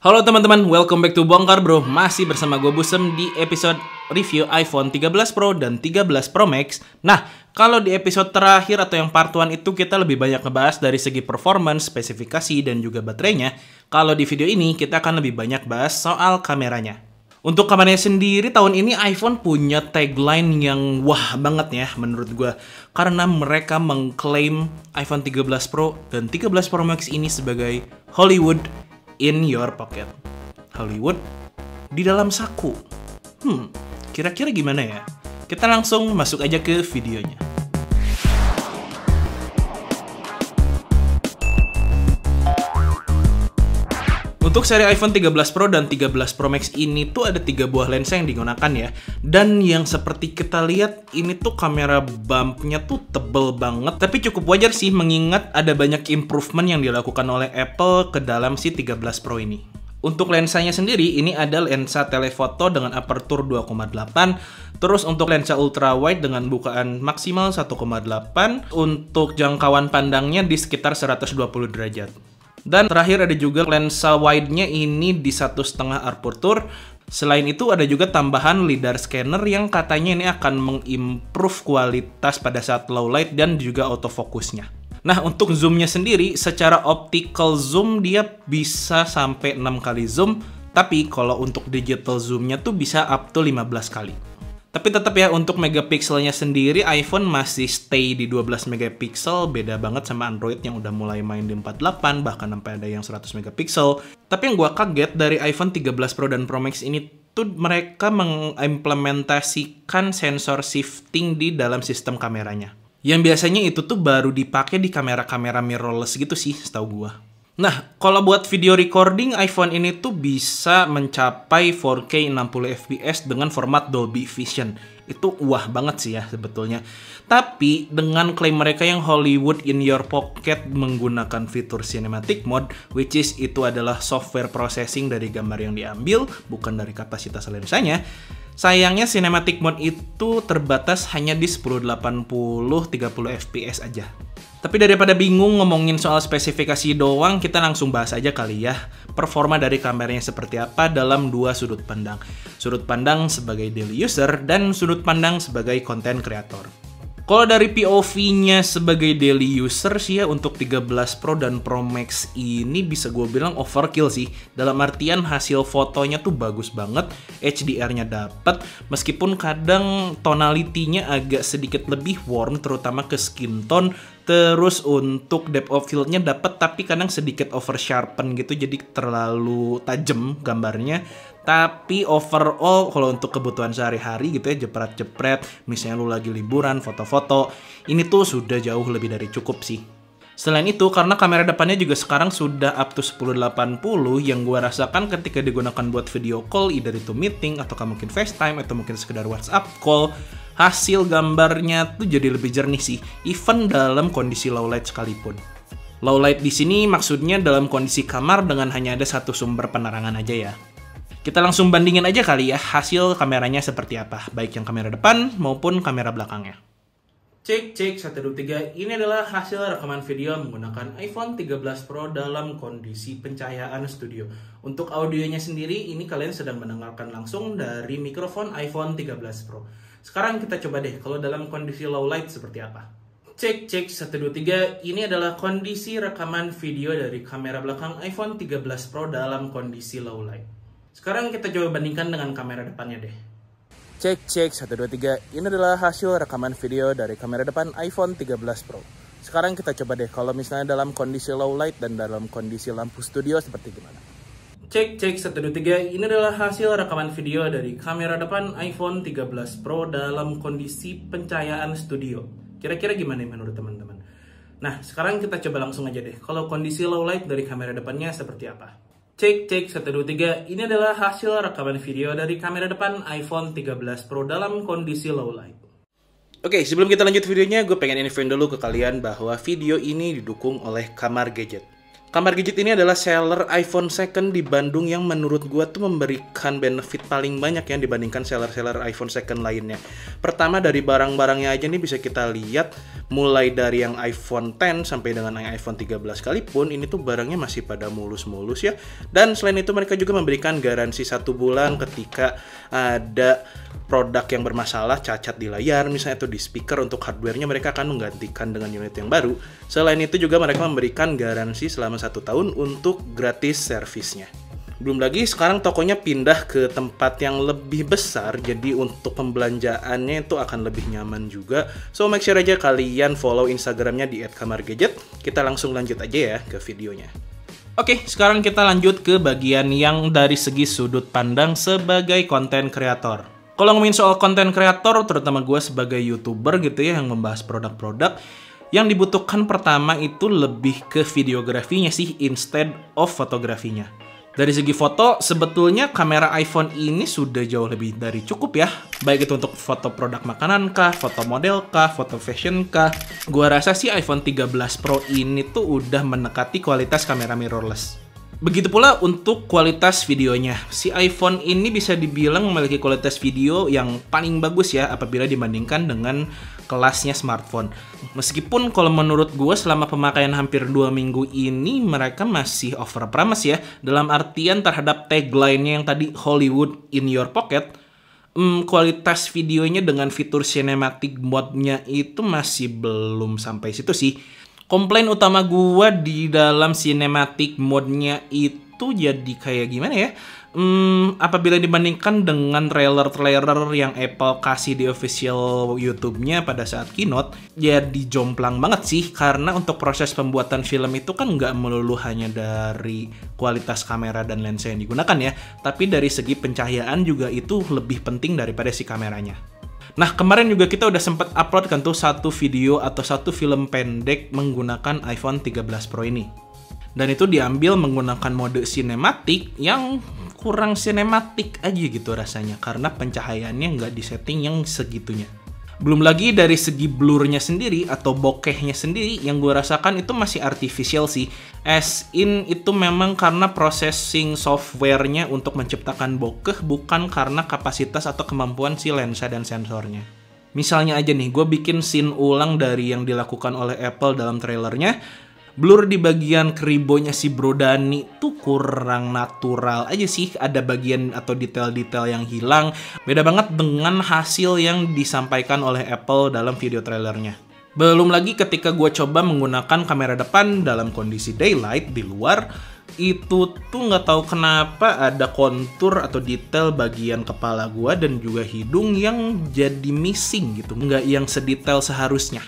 Halo teman-teman, welcome back to Bongkar Bro. Masih bersama gue Busem di episode review iPhone 13 Pro dan 13 Pro Max. Nah, kalau di episode terakhir atau yang part 1 itu kita lebih banyak ngebahas dari segi performance, spesifikasi, dan juga baterainya. Kalau di video ini kita akan lebih banyak bahas soal kameranya. Untuk kameranya sendiri, tahun ini iPhone punya tagline yang wah banget ya menurut gue. Karena mereka mengklaim iPhone 13 Pro dan 13 Pro Max ini sebagai Hollywood in your pocket. Hollywood di dalam saku. Kira-kira gimana ya? Kita langsung masuk aja ke videonya. Untuk seri iPhone 13 Pro dan 13 Pro Max ini tuh ada 3 buah lensa yang digunakan ya. Dan yang seperti kita lihat ini tuh kamera bumpnya tuh tebel banget. Tapi cukup wajar sih mengingat ada banyak improvement yang dilakukan oleh Apple ke dalam si 13 Pro ini. Untuk lensanya sendiri ini ada lensa telefoto dengan aperture 2,8. Terus untuk lensa ultra wide dengan bukaan maksimal 1,8. Untuk jangkauan pandangnya di sekitar 120 derajat. Dan terakhir ada juga lensa wide-nya ini di 1,5 aperture. Selain itu ada juga tambahan LiDAR scanner yang katanya ini akan mengimprove kualitas pada saat low light dan juga autofocusnya. Nah, untuk zoomnya sendiri, secara optical zoom dia bisa sampai 6 kali zoom, tapi kalau untuk digital zoomnya tuh bisa up to 15 kali. Tapi tetap ya, untuk megapikselnya sendiri iPhone masih stay di 12 megapiksel, beda banget sama Android yang udah mulai main di 48, bahkan sampai ada yang 100 megapiksel. Tapi yang gua kaget dari iPhone 13 Pro dan Pro Max ini tuh mereka mengimplementasikan sensor shifting di dalam sistem kameranya. Yang biasanya itu tuh baru dipakai di kamera-kamera mirrorless gitu sih, setahu gua. Nah, kalau buat video recording, iPhone ini tuh bisa mencapai 4K 60 fps dengan format Dolby Vision. Itu wah banget sih ya sebetulnya. Tapi dengan klaim mereka yang Hollywood in your pocket menggunakan fitur cinematic mode, which is itu adalah software processing dari gambar yang diambil, bukan dari kapasitas lensanya. Sayangnya cinematic mode itu terbatas hanya di 1080 30 fps aja. Tapi daripada bingung ngomongin soal spesifikasi doang, kita langsung bahas aja kali ya performa dari kameranya seperti apa dalam dua sudut pandang. Sudut pandang sebagai daily user dan sudut pandang sebagai content creator. Kalau dari POV-nya sebagai daily user sih ya, untuk 13 Pro dan Pro Max ini bisa gue bilang overkill sih. Dalam artian hasil fotonya tuh bagus banget, HDR-nya dapet, meskipun kadang tonality-nya agak sedikit lebih warm, terutama ke skin tone. Terus untuk depth of field-nya dapet, tapi kadang sedikit over sharpen gitu, jadi terlalu tajam gambarnya. Tapi overall kalau untuk kebutuhan sehari-hari gitu ya, jepret-jepret, misalnya lu lagi liburan, foto-foto, ini tuh sudah jauh lebih dari cukup sih. Selain itu, karena kamera depannya juga sekarang sudah up to 1080, yang gua rasakan ketika digunakan buat video call, either itu meeting, atau mungkin FaceTime, atau mungkin sekedar WhatsApp call, hasil gambarnya tuh jadi lebih jernih sih, even dalam kondisi low light sekalipun. Low light di sini maksudnya dalam kondisi kamar dengan hanya ada satu sumber penerangan aja ya. Kita langsung bandingin aja kali ya hasil kameranya seperti apa, baik yang kamera depan maupun kamera belakangnya. Cek 1, 2, 3, ini adalah hasil rekaman video menggunakan iPhone 13 Pro dalam kondisi pencahayaan studio. Untuk audionya sendiri, ini kalian sedang mendengarkan langsung dari mikrofon iPhone 13 Pro. Sekarang kita coba deh kalau dalam kondisi low light seperti apa. Cek 1, 2, 3, ini adalah kondisi rekaman video dari kamera belakang iPhone 13 Pro dalam kondisi low light. Sekarang kita coba bandingkan dengan kamera depannya deh. Cek 1, 2, 3, ini adalah hasil rekaman video dari kamera depan iPhone 13 Pro. Sekarang kita coba deh kalau misalnya dalam kondisi low light dan dalam kondisi lampu studio seperti gimana. Cek 1, 2, 3, ini adalah hasil rekaman video dari kamera depan iPhone 13 Pro dalam kondisi pencahayaan studio. Kira-kira gimana menurut teman-teman? Nah, sekarang kita coba langsung aja deh kalau kondisi low light dari kamera depannya seperti apa. Cek 1, 2, 3, ini adalah hasil rekaman video dari kamera depan iPhone 13 Pro dalam kondisi low light. Oke, sebelum kita lanjut videonya, gue pengen infoin dulu ke kalian bahwa video ini didukung oleh Kamar Gadget. Kamar Gadget ini adalah seller iPhone second di Bandung yang menurut gue tuh memberikan benefit paling banyak yang dibandingkan seller-seller iPhone second lainnya. Pertama dari barang-barangnya aja nih bisa kita lihat, mulai dari yang iPhone X sampai dengan yang iPhone 13 sekalipun, ini tuh barangnya masih pada mulus-mulus ya. Dan selain itu mereka juga memberikan garansi 1 bulan ketika ada produk yang bermasalah, cacat di layar misalnya atau di speaker, untuk hardware-nya mereka akan menggantikan dengan unit yang baru. Selain itu juga mereka memberikan garansi selama 1 tahun untuk gratis servisnya. Belum lagi sekarang tokonya pindah ke tempat yang lebih besar, jadi untuk pembelanjaannya itu akan lebih nyaman juga. So make sure aja kalian follow Instagramnya di @kamargadget. Kita langsung lanjut aja ya ke videonya. Oke, sekarang kita lanjut ke bagian yang dari segi sudut pandang sebagai konten kreator. Kalau ngomongin soal konten kreator, terutama gue sebagai YouTuber gitu ya, yang membahas produk-produk, yang dibutuhkan pertama itu lebih ke videografinya sih, instead of fotografinya. Dari segi foto, sebetulnya kamera iPhone ini sudah jauh lebih dari cukup ya. Baik itu untuk foto produk makanan kah, foto model kah, foto fashion kah. Gua rasa sih iPhone 13 Pro ini tuh udah mendekati kualitas kamera mirrorless. Begitu pula untuk kualitas videonya. Si iPhone ini bisa dibilang memiliki kualitas video yang paling bagus ya apabila dibandingkan dengan kelasnya smartphone. Meskipun kalau menurut gue selama pemakaian hampir 2 minggu ini mereka masih over promise ya. Dalam artian terhadap tagline-nya yang tadi Hollywood in your pocket, kualitas videonya dengan fitur cinematic mode-nya itu masih belum sampai situ sih. Komplain utama gua di dalam cinematic mode-nya itu jadi kayak gimana ya? Apabila dibandingkan dengan trailer-trailer yang Apple kasih di official YouTube-nya pada saat keynote, jadi jomplang banget sih. Karena untuk proses pembuatan film itu kan nggak melulu hanya dari kualitas kamera dan lensa yang digunakan ya, tapi dari segi pencahayaan juga itu lebih penting daripada si kameranya. Nah, kemarin juga kita udah sempat upload kan tuh satu video atau satu film pendek menggunakan iPhone 13 Pro ini. Dan itu diambil menggunakan mode sinematik yang kurang sinematik aja gitu rasanya, karena pencahayaannya nggak disetting yang segitunya. Belum lagi dari segi blurnya sendiri atau bokehnya sendiri yang gue rasakan itu masih artificial sih. As in itu memang karena processing software-nya untuk menciptakan bokeh, bukan karena kapasitas atau kemampuan si lensa dan sensornya. Misalnya aja nih, gue bikin scene ulang dari yang dilakukan oleh Apple dalam trailernya. Blur di bagian keribonya si Bro Dani tuh kurang natural aja sih. Ada bagian atau detail-detail yang hilang. Beda banget dengan hasil yang disampaikan oleh Apple dalam video trailernya. Belum lagi ketika gue coba menggunakan kamera depan dalam kondisi daylight di luar, itu tuh nggak tahu kenapa ada kontur atau detail bagian kepala gue dan juga hidung yang jadi missing gitu. Nggak yang sedetail seharusnya.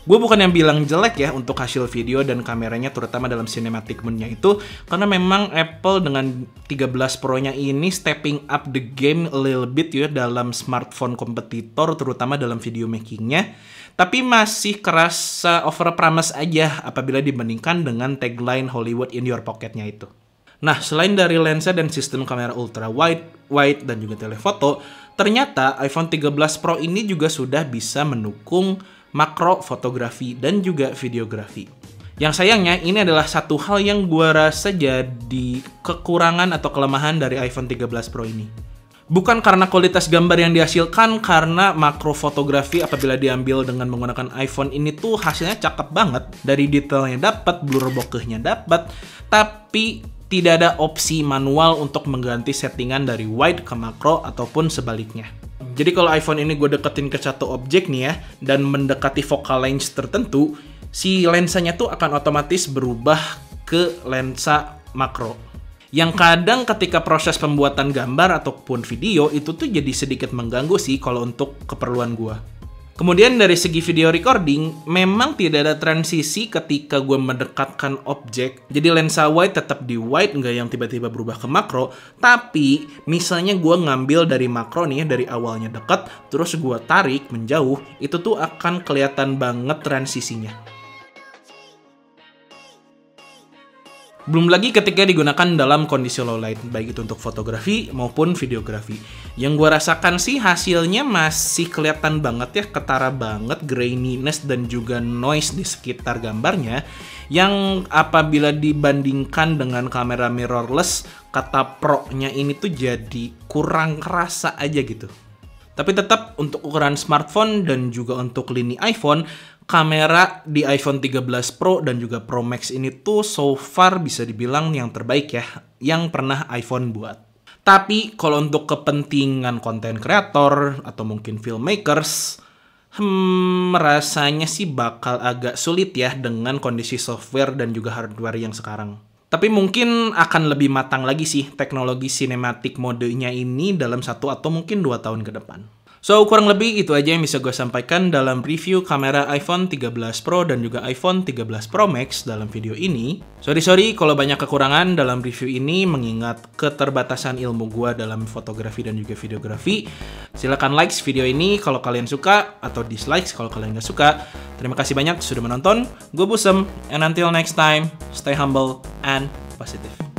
Gue bukan yang bilang jelek ya untuk hasil video dan kameranya, terutama dalam cinematic mode-nya itu, karena memang Apple dengan 13 Pro-nya ini stepping up the game a little bit ya dalam smartphone kompetitor, terutama dalam video making-nya. Tapi masih kerasa over promise aja apabila dibandingkan dengan tagline Hollywood in your pocket-nya itu. Nah, selain dari lensa dan sistem kamera ultra wide dan juga telefoto, ternyata iPhone 13 Pro ini juga sudah bisa mendukung makro fotografi dan juga videografi. Yang sayangnya ini adalah satu hal yang gua rasa jadi kekurangan atau kelemahan dari iPhone 13 Pro ini. Bukan karena kualitas gambar yang dihasilkan, karena makro fotografi apabila diambil dengan menggunakan iPhone ini tuh hasilnya cakep banget. Dari detailnya dapat, blur bokehnya dapat, tapi tidak ada opsi manual untuk mengganti settingan dari wide ke makro ataupun sebaliknya. Jadi kalau iPhone ini gue deketin ke satu objek nih ya, dan mendekati focal length tertentu, si lensanya tuh akan otomatis berubah ke lensa makro. Yang kadang ketika proses pembuatan gambar ataupun video, itu tuh jadi sedikit mengganggu sih kalau untuk keperluan gue. Kemudian dari segi video recording, memang tidak ada transisi ketika gue mendekatkan objek. Jadi lensa wide tetap di wide, nggak yang tiba-tiba berubah ke makro. Tapi misalnya gue ngambil dari makro nih, dari awalnya dekat, terus gue tarik menjauh, itu tuh akan kelihatan banget transisinya. Belum lagi ketika digunakan dalam kondisi low light, baik itu untuk fotografi maupun videografi. Yang gue rasakan sih hasilnya masih kelihatan banget ya, ketara banget graininess dan juga noise di sekitar gambarnya. Yang apabila dibandingkan dengan kamera mirrorless, kata Pro-nya ini tuh jadi kurang kerasa aja gitu. Tapi tetap untuk ukuran smartphone dan juga untuk lini iPhone, kamera di iPhone 13 Pro dan juga Pro Max ini tuh so far bisa dibilang yang terbaik ya, yang pernah iPhone buat. Tapi kalau untuk kepentingan konten kreator atau mungkin filmmakers, rasanya sih bakal agak sulit ya dengan kondisi software dan juga hardware yang sekarang. Tapi mungkin akan lebih matang lagi sih teknologi cinematic modenya ini dalam 1 atau mungkin 2 tahun ke depan. So, kurang lebih itu aja yang bisa gue sampaikan dalam review kamera iPhone 13 Pro dan juga iPhone 13 Pro Max dalam video ini. Sorry kalau banyak kekurangan dalam review ini mengingat keterbatasan ilmu gue dalam fotografi dan juga videografi. Silahkan like video ini kalau kalian suka atau dislike kalau kalian nggak suka. Terima kasih banyak sudah menonton. Gue Busem, and until next time, stay humble and positive.